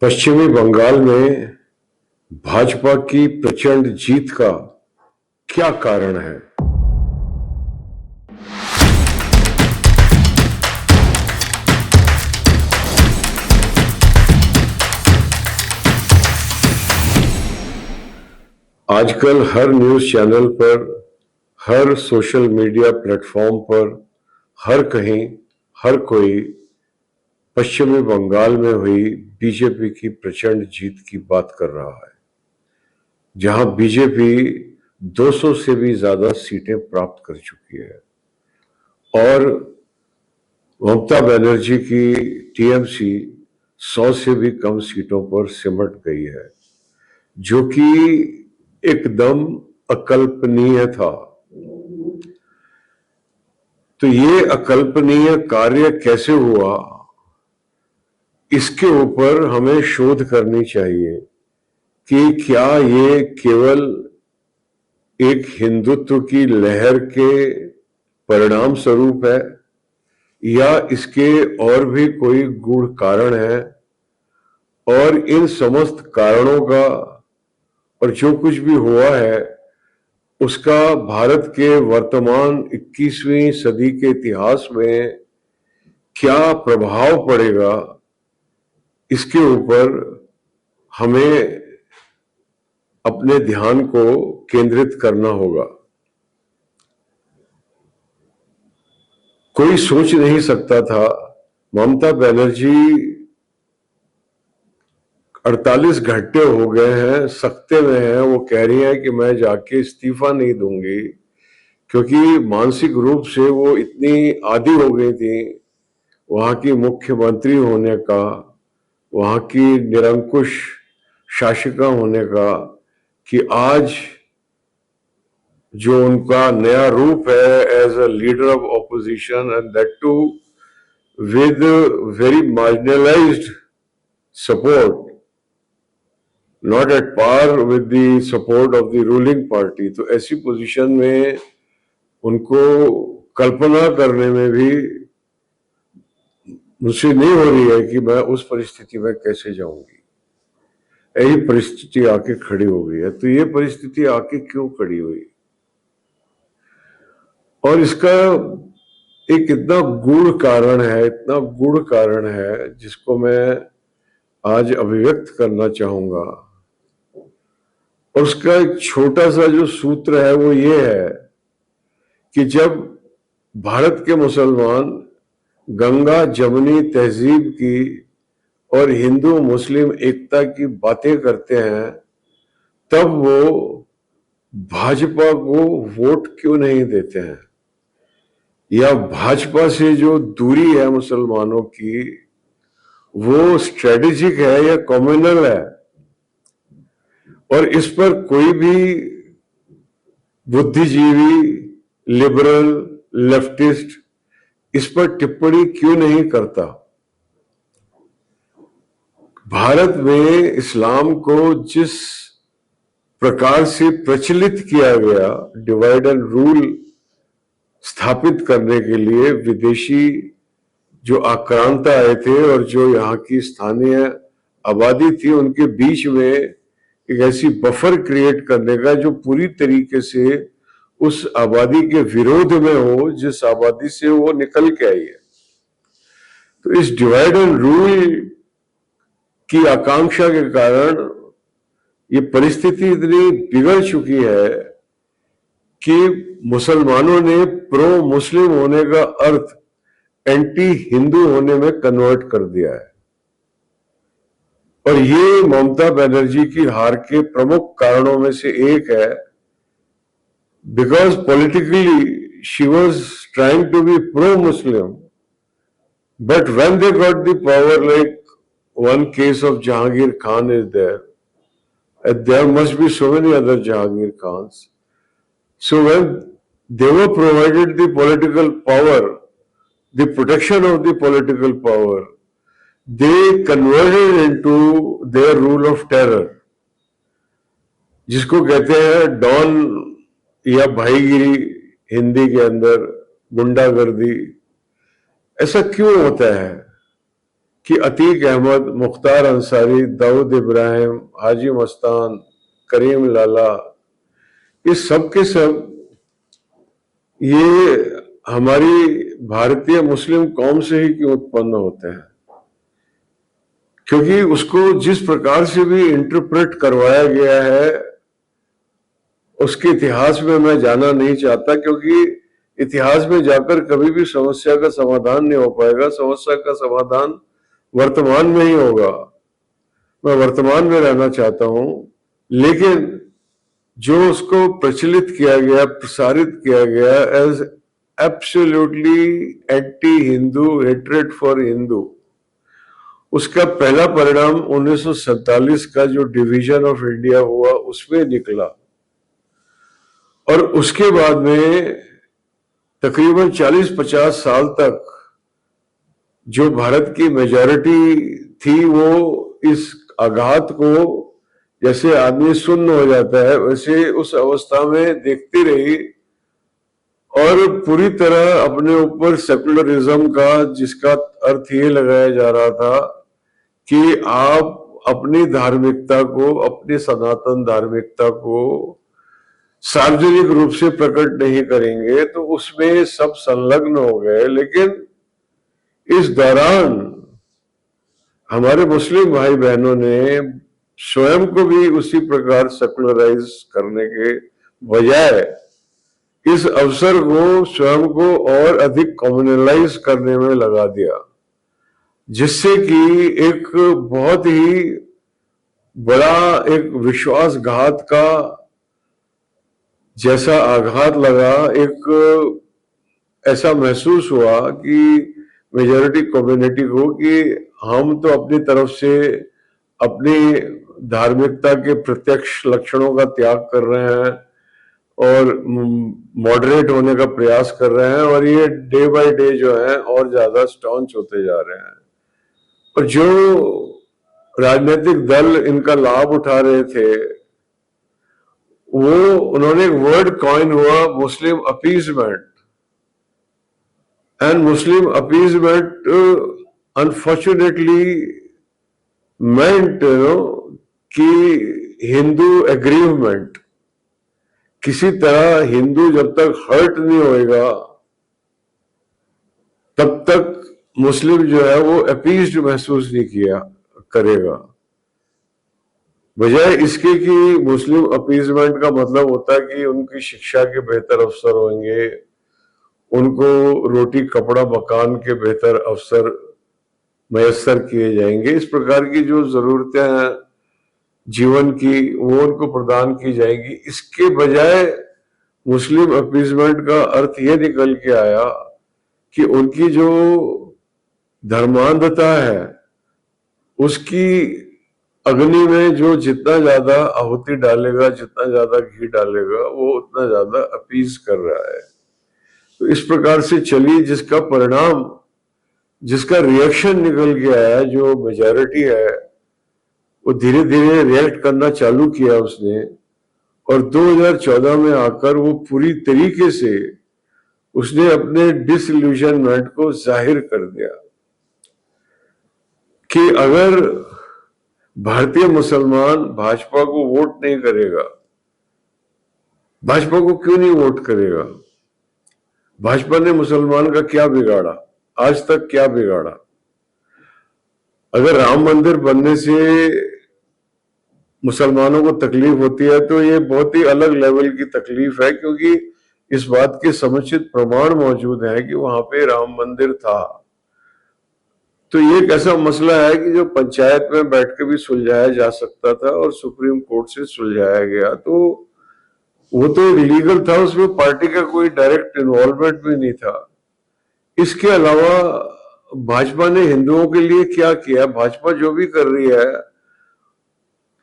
पश्चिमी बंगाल में भाजपा की प्रचंड जीत का क्या कारण है? आजकल हर न्यूज़ चैनल पर, हर सोशल मीडिया प्लेटफॉर्म पर, हर कहीं हर कोई पश्चिमी बंगाल में हुई बीजेपी की प्रचंड जीत की बात कर रहा है, जहां बीजेपी 200 से भी ज्यादा सीटें प्राप्त कर चुकी है और ममता बनर्जी की टीएमसी 100 से भी कम सीटों पर सिमट गई है, जो कि एकदम अकल्पनीय था। तो ये अकल्पनीय कार्य कैसे हुआ, इसके ऊपर हमें शोध करनी चाहिए कि क्या ये केवल एक हिंदुत्व की लहर के परिणाम स्वरूप है या इसके और भी कोई गूढ़ कारण है, और इन समस्त कारणों का और जो कुछ भी हुआ है उसका भारत के वर्तमान 21वीं सदी के इतिहास में क्या प्रभाव पड़ेगा, इसके ऊपर हमें अपने ध्यान को केंद्रित करना होगा। कोई सोच नहीं सकता था ममता बनर्जी 48 घंटे हो गए हैं, सख्ते में है, वो कह रही है कि मैं जाके इस्तीफा नहीं दूंगी, क्योंकि मानसिक रूप से वो इतनी आदी हो गई थी वहां की मुख्यमंत्री होने का, वहां की निरंकुश शासिका होने का, कि आज जो उनका नया रूप है as a leader of opposition, and that too with very marginalised support, not at par with the support of the ruling party, तो ऐसी पोजीशन में उनको कल्पना करने में भी मुझसे नहीं हो रही है कि मैं उस परिस्थिति में कैसे जाऊंगी। यही परिस्थिति आके खड़ी हो गई है। तो ये परिस्थिति आके क्यों खड़ी हुई, और इसका एक इतना गूढ़ कारण है, इतना गूढ़ कारण है, जिसको मैं आज अभिव्यक्त करना चाहूंगा। और उसका एक छोटा सा जो सूत्र है वो ये है कि जब भारत के मुसलमान गंगा जमुनी तहजीब की और हिंदू मुस्लिम एकता की बातें करते हैं, तब वो भाजपा को वोट क्यों नहीं देते हैं, या भाजपा से जो दूरी है मुसलमानों की वो स्ट्रेटेजिक है या कम्युनल है, और इस पर कोई भी बुद्धिजीवी, लिबरल, लेफ्टिस्ट इस पर टिप्पणी क्यों नहीं करता। भारत में इस्लाम को जिस प्रकार से प्रचलित किया गया, डिवाइड एंड रूल स्थापित करने के लिए विदेशी जो आक्रांता आए थे और जो यहाँ की स्थानीय आबादी थी, उनके बीच में एक ऐसी बफर क्रिएट करने का जो पूरी तरीके से उस आबादी के विरोध में हो जिस आबादी से वो निकल के आई है। तो इस डिवाइड एंड रूल की आकांक्षा के कारण ये परिस्थिति इतनी बिगड़ चुकी है कि मुसलमानों ने प्रो मुस्लिम होने का अर्थ एंटी हिंदू होने में कन्वर्ट कर दिया है। और ये ममता बनर्जी की हार के प्रमुख कारणों में से एक है, because politically she was trying to be pro Muslim, but when they got the power, like one case of Jahangir Khan is there, and there must be so many other Jahangir Khans. So when they were provided the political power, the protection of the political power, they converted into their rule of terror, जिसको कहते हैं don या भाईगिरी हिंदी के अंदर, गुंडागर्दी। ऐसा क्यों होता है? कि अतीक अहमद, मुख्तार अंसारी, दाऊद इब्राहिम, हाजी मस्तान, करीम लाला, ये सब के सब ये हमारी भारतीय मुस्लिम कौम से ही क्यों उत्पन्न होते हैं? क्योंकि उसको जिस प्रकार से भी इंटरप्रेट करवाया गया है उसके इतिहास में मैं जाना नहीं चाहता, क्योंकि इतिहास में जाकर कभी भी समस्या का समाधान नहीं हो पाएगा। समस्या का समाधान वर्तमान में ही होगा। मैं वर्तमान में रहना चाहता हूं, लेकिन जो उसको प्रचलित किया गया, प्रसारित किया गया as absolutely anti Hindu, hatred for Hindu, उसका पहला परिणाम 1947 का जो डिवीजन ऑफ इंडिया हुआ उसमें निकला। और उसके बाद में तकरीबन 40-50 साल तक जो भारत की मेजॉरिटी थी वो इस आघात को, जैसे आदमी सुन्न हो जाता है वैसे उस अवस्था में देखती रही और पूरी तरह अपने ऊपर सेकुलरिज्म का, जिसका अर्थ ये लगाया जा रहा था कि आप अपनी धार्मिकता को, अपनी सनातन धार्मिकता को सार्वजनिक रूप से प्रकट नहीं करेंगे, तो उसमें सब संलग्न हो गए। लेकिन इस दौरान हमारे मुस्लिम भाई बहनों ने स्वयं को भी उसी प्रकार सेकुलराइज करने के बजाय इस अवसर को स्वयं को और अधिक कम्युनलाइज करने में लगा दिया, जिससे कि एक बहुत ही बड़ा एक विश्वासघात का जैसा आघात लगा। एक ऐसा महसूस हुआ कि मेजॉरिटी कम्युनिटी को कि हम तो अपनी तरफ से अपनी धार्मिकता के प्रत्यक्ष लक्षणों का त्याग कर रहे हैं और मॉडरेट होने का प्रयास कर रहे हैं, और ये डे बाय डे जो है और ज्यादा स्टॉन्च होते जा रहे हैं। और जो राजनीतिक दल इनका लाभ उठा रहे थे, वो उन्होंने एक वर्ड कॉइन हुआ, Muslim appeasement. And Muslim appeasement unfortunately meant कि हिंदू एग्रीवमेंट। किसी तरह हिंदू जब तक हर्ट नहीं होएगा तब तक मुस्लिम जो है वो अपीज्ड महसूस नहीं किया करेगा। बजाय इसके कि मुस्लिम अपीजमेंट का मतलब होता है कि उनकी शिक्षा के बेहतर अवसर होंगे, उनको रोटी कपड़ा मकान के बेहतर अवसर मयसर किए जाएंगे, इस प्रकार की जो जरूरतें हैं जीवन की वो उनको प्रदान की जाएगी। इसके बजाय मुस्लिम अपीजमेंट का अर्थ ये निकल के आया कि उनकी जो धर्मांधता है उसकी अग्नि में जो जितना ज्यादा आहुति डालेगा, जितना ज्यादा घी डालेगा, वो उतना ज्यादा अपीज कर रहा है। तो इस प्रकार से चली, जिसका परिणाम, जिसका रिएक्शन निकल के आया, जो मेजॉरिटी है वो धीरे धीरे रिएक्ट करना चालू किया उसने, और 2014 में आकर वो पूरी तरीके से उसने अपने डिसइल्यूजनमेंट को जाहिर कर दिया कि अगर भारतीय मुसलमान भाजपा को वोट नहीं करेगा, भाजपा को क्यों नहीं वोट करेगा? भाजपा ने मुसलमान का क्या बिगाड़ा? आज तक क्या बिगाड़ा? अगर राम मंदिर बनने से मुसलमानों को तकलीफ होती है तो ये बहुत ही अलग लेवल की तकलीफ है, क्योंकि इस बात के समुचित प्रमाण मौजूद हैं कि वहां पे राम मंदिर था। तो ये एक ऐसा मसला है कि जो पंचायत में बैठ के भी सुलझाया जा सकता था और सुप्रीम कोर्ट से सुलझाया गया, तो वो तो लीगल था, उसमें पार्टी का कोई डायरेक्ट इन्वॉल्वमेंट भी नहीं था। इसके अलावा भाजपा ने हिंदुओं के लिए क्या किया? भाजपा जो भी कर रही है,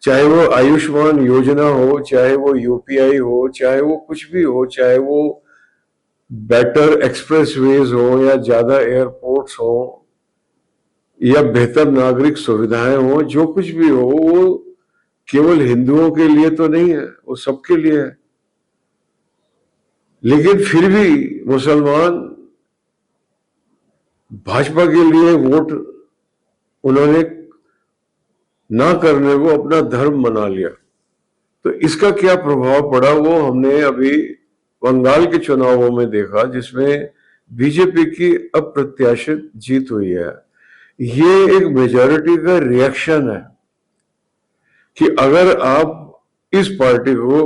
चाहे वो आयुष्मान योजना हो, चाहे वो यूपीआई हो, चाहे वो कुछ भी हो, चाहे वो बेटर एक्सप्रेसवेज हो या ज्यादा एयरपोर्ट्स हो या बेहतर नागरिक सुविधाएं हो, जो कुछ भी हो, वो केवल हिंदुओं के लिए तो नहीं है, वो सबके लिए है। लेकिन फिर भी मुसलमान भाजपा के लिए वोट उन्होंने ना करने को अपना धर्म बना लिया। तो इसका क्या प्रभाव पड़ा वो हमने अभी बंगाल के चुनावों में देखा, जिसमें बीजेपी की अप्रत्याशित जीत हुई है। ये एक मेजॉरिटी का रिएक्शन है कि अगर आप इस पार्टी को,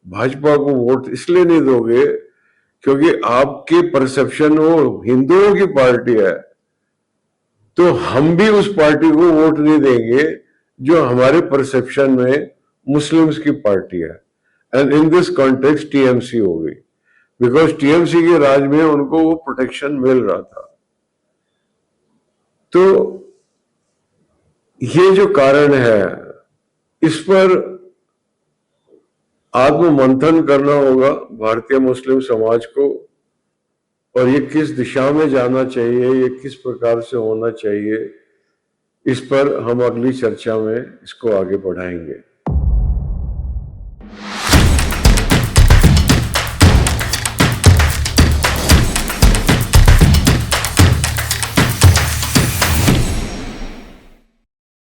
भाजपा को वोट इसलिए नहीं दोगे क्योंकि आपके परसेप्शन वो हिंदुओं की पार्टी है, तो हम भी उस पार्टी को वोट नहीं देंगे जो हमारे परसेप्शन में मुस्लिम्स की पार्टी है। And in this context TMC हो गई, बिकॉज टीएमसी के राज में उनको वो प्रोटेक्शन मिल रहा था। तो ये जो कारण है, इस पर आत्ममंथन करना होगा भारतीय मुस्लिम समाज को, और ये किस दिशा में जाना चाहिए, ये किस प्रकार से होना चाहिए, इस पर हम अगली चर्चा में इसको आगे बढ़ाएंगे।